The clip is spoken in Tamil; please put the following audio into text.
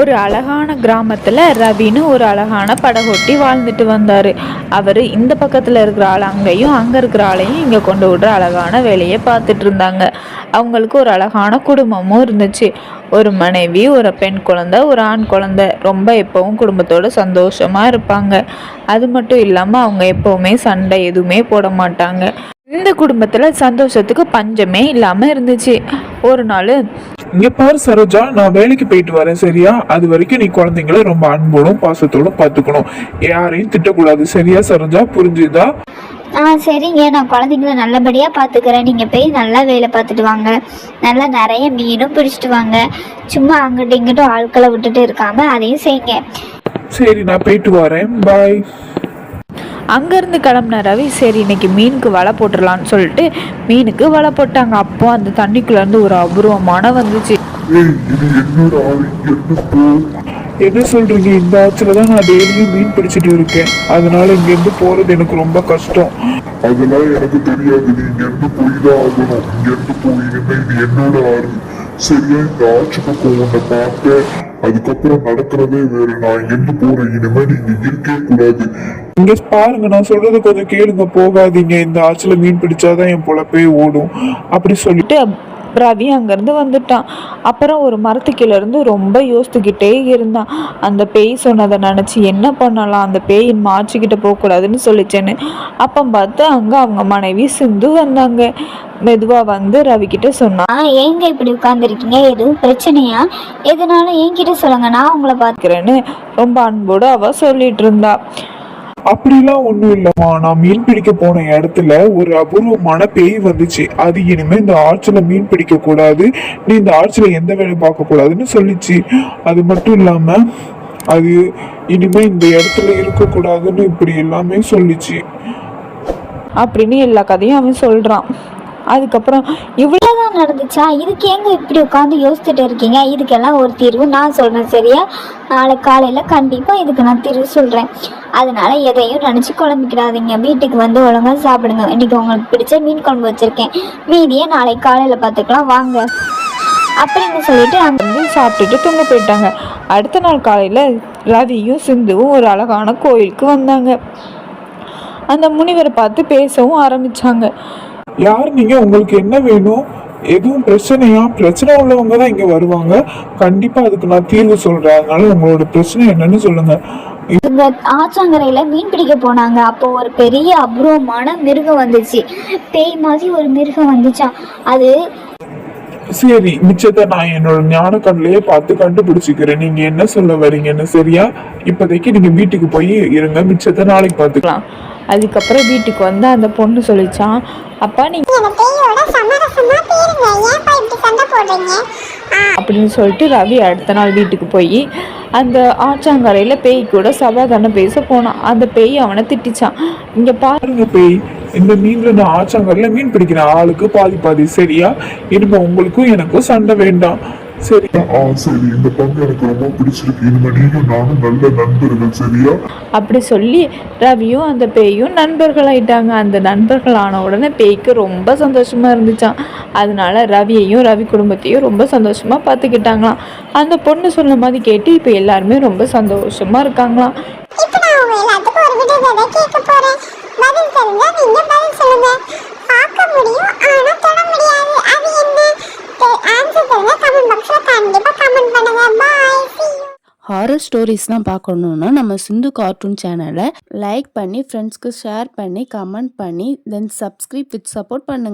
ஒரு அழகான கிராமத்தில் ரவின்னு ஒரு அழகான படகோட்டி வாழ்ந்துட்டு வந்தார். அவர் இந்த பக்கத்தில் இருக்கிற ஆள் அங்கேயும் அங்கே இருக்கிற ஆளையும் இங்கே கொண்டு விடுற அழகான வேலையை பார்த்துட்டு இருந்தாங்க. அவங்களுக்கு ஒரு அழகான குடும்பமும் இருந்துச்சு. ஒரு மனைவி, ஒரு பெண் குழந்தை, ஒரு ஆண் குழந்தை. ரொம்ப எப்பவும் குடும்பத்தோடு சந்தோஷமாக இருப்பாங்க. அது மட்டும் இல்லாமல் அவங்க எப்போவுமே சண்டை எதுவுமே போட மாட்டாங்க. இந்த குடும்பத்தில் சந்தோஷத்துக்கு பஞ்சமே இல்லாமல் இருந்துச்சு. ஒரு நாள், இங்க பாரு சரோஜா, நான் வேலைக்கு போயிட்டு வரேன் சரியா? அது வரைக்கும் நீ குழந்தைங்கள ரொம்ப அன்போடும் பாசத்தோடும் பார்த்துக்கணும். யாரையும் திட்டக்கூடாது சரியா சரோஜா? புரிஞ்சுதா? சரிங்க, நான் குழந்தைங்கள நல்லபடியாக பார்த்துக்கிறேன். நீங்கள் போய் நல்லா வேலை பார்த்துட்டு வாங்க. நல்லா நிறைய மீனும் பிடிச்சிட்டு வாங்க. சும்மா அங்கிட்ட இங்கிட்டும் ஆட்களை விட்டுட்டு இருக்காம அதையும் செய்யுங்க. சரி, நான் போயிட்டு வரேன். பாய். அங்கேருந்து கிளம்புன ரவி, சரி இன்னைக்கு மீனுக்கு வலை போட்டுடலான்னு சொல்லிட்டு மீனுக்கு வலை போட்டாங்க. அப்போ அந்த தண்ணிக்குள்ளேருந்து ஒரு அபூர்வமான வந்துச்சு. என்ன சொல்றீங்க? இந்த ஆற்றுல தான் நான் டெய்லியும் மீன் பிடிச்சிட்டு இருக்கேன். அதனால இங்க இருந்து போறது எனக்கு ரொம்ப கஷ்டம். அதெல்லாம் எனக்கு தெரியாது. நீ இங்க இருந்து போய் தான் ஆகணும். இங்க இருந்து போயிருந்து இது என்னோட ஆறு சரியா? இந்த ஆட்சி பக்கம் உன்னை பார்த்தேன், அதுக்கப்புறம் நடக்கிறதே வேற. நான் இங்க இருந்து போறேன். இனிமே நீங்க இருக்கே கூடாது. இங்க பாருங்க, நான் சொல்றது கொஞ்சம் கேளுங்க. போகாதீங்க. இந்த ஆற்றுல மீன் பிடிச்சாதான் என் பொழப்பே ஓடும் அப்படி சொல்லிட்டு ரவி அங்கேருந்து வந்துட்டான். அப்புறம் ஒரு மரத்துக்கீழே இருந்து ரொம்ப யோசித்துக்கிட்டே இருந்தான். அந்த பேய் சொன்னதை நினச்சி என்ன பண்ணலாம், அந்த பேயின் மாற்றிக்கிட்ட போகக்கூடாதுன்னு சொல்லிச்சேன்னு. அப்போ பார்த்து அங்கே அவங்க மனைவி சிந்து வந்தாங்க. மெதுவாக வந்து ரவிக்கிட்ட சொன்னான், ஏங்க இப்படி உட்காந்துருக்கீங்க? எதுவும் பிரச்சனையா? எதனால என்கிட்ட சொல்லுங்க, நான் உங்களை பார்த்துக்கிறேன்னு ரொம்ப அன்போடு அவள் சொல்லிட்டு இருந்தா. அப்படிலாம் ஒண்ணும் இல்லம்மா. நான் மீன் பிடிக்க போன இடத்துல ஒரு அபூர்வமான பேய் வந்துச்சு. அது இனிமே இந்த ஆற்றுல மீன் பிடிக்க கூடாது, நீ இந்த ஆற்றுல எந்த வேலையும் பார்க்க கூடாதுன்னு சொல்லிச்சு. அது மட்டும் இல்லாம அது இனிமே இந்த இடத்துல இருக்கக்கூடாதுன்னு இப்படி எல்லாமே சொல்லிச்சு அப்படின்னு எல்லா கதையும் அவன் சொல்றான். அதுக்கப்புறம் இவ்வளவுதான் நடந்துச்சா? இதுக்கு எங்க இப்படி உட்காந்து யோசிச்சுட்டு இருக்கீங்க? இதுக்கெல்லாம் ஒரு தீர்வு நான் சொல்றேன் சரியா? நாளை காலையில கண்டிப்பா இதுக்கு நான் தீர்வு சொல்றேன். அதனால எதையும் நினைச்சு குழம்பிக்கிறாதீங்க. வீட்டுக்கு வந்து ஒழுங்கா சாப்பிடுங்க. இன்னைக்கு உங்களுக்கு பிடிச்ச மீன் குழம்பு வச்சிருக்கேன். மீதியை நாளை காலையில பார்த்துக்கலாம் வாங்க அப்படின்னு சொல்லிட்டு அங்க வந்து சாப்பிட்டுட்டு தூங்க போயிட்டாங்க. அடுத்த நாள் காலையில ரவியும் சிந்துவும் ஒரு அழகான கோயிலுக்கு வந்தாங்க. அந்த முனிவரை பார்த்து பேசவும் ஆரம்பிச்சாங்க. யார் நீங்க? உங்களுக்கு என்ன வேணும்? எதுவும் பிரச்சனையா? பிரச்சனை உள்ளவங்க தான் இங்க வருவாங்க. கண்டிப்பா அதுக்கு நான் தீர்வு சொல்றேன். அதனால உங்களோட பிரச்சனை என்னன்னு சொல்லுங்க. இந்த ஆற்றங்கரையில மீன் பிடிக்க போனாங்க. அப்போ ஒரு பெரிய அபூர்வமான மிருகம் வந்துச்சு. பேய் மாதிரி ஒரு மிருகம் வந்துச்சான். அது சரி, மிச்சத்தை நான் என்னோட ஞான கண்ணிலேயே பார்த்து கண்டுபிடிச்சிக்கிறேன். நீங்க என்ன சொல்ல வரீங்கன்னு சரியா? இப்போதைக்கு நீங்க வீட்டுக்கு போய் இருங்க. மிச்சத்தை நாளைக்கு பார்த்துக்கலாம். அதுக்கப்புறம் வீட்டுக்கு வந்து அந்த பொண்ணு சொல்லிச்சான், அப்பா நீங்க அப்படின்னு சொல்லிட்டு ரவி அடுத்த நாள் வீட்டுக்கு போய் அந்த ஆச்சாங்கரையில் பேய் கூட சமாதானம் பேச போனான். அந்த பேய் அவனை திட்டிச்சான். இங்க பாருங்க பேய், இந்த மீன்ல நான் ஆச்சாங்கரையில மீன் பிடிக்கிறேன். ஆளுக்கு பாதி பாதி சரியா? இனிமே உங்களுக்கும் எனக்கும் சண்டை வேண்டாம் சரியா? சரி, இந்த பங்கு எனக்கு ரொம்ப பிடிச்சிருக்கு. இனிமே நீயும் நானும் நல்ல நண்பர்கள் சரியா? அப்படி சொல்லி ரவியும் அந்த பேயும் நண்பர்கள் ஆயிட்டாங்க. அந்த நண்பர்கள் ஆன உடனே பேய்க்கு ரொம்ப சந்தோஷமா இருந்துச்சான். அதனால ரவியையும் ரவி குடும்பத்தையும் ரொம்ப சந்தோஷமா பார்த்துக்கிட்டாங்களாம். அந்த பொண்ணு சொன்ன மாதிரி கேட்டு இப்போ எல்லாருமே ரொம்ப சந்தோஷமா இருக்காங்களாம். ஹாரர் ஸ்டோரிஸ்லாம் பார்க்கணுன்னா நம்ம சிந்து கார்ட்டூன் சேனலை லைக் பண்ணி ஃப்ரெண்ட்ஸ்க்கு ஷேர் பண்ணி கமெண்ட் பண்ணி தென் சப்ஸ்கிரைப் வித் சப்போர்ட் பண்ணுங்கள்.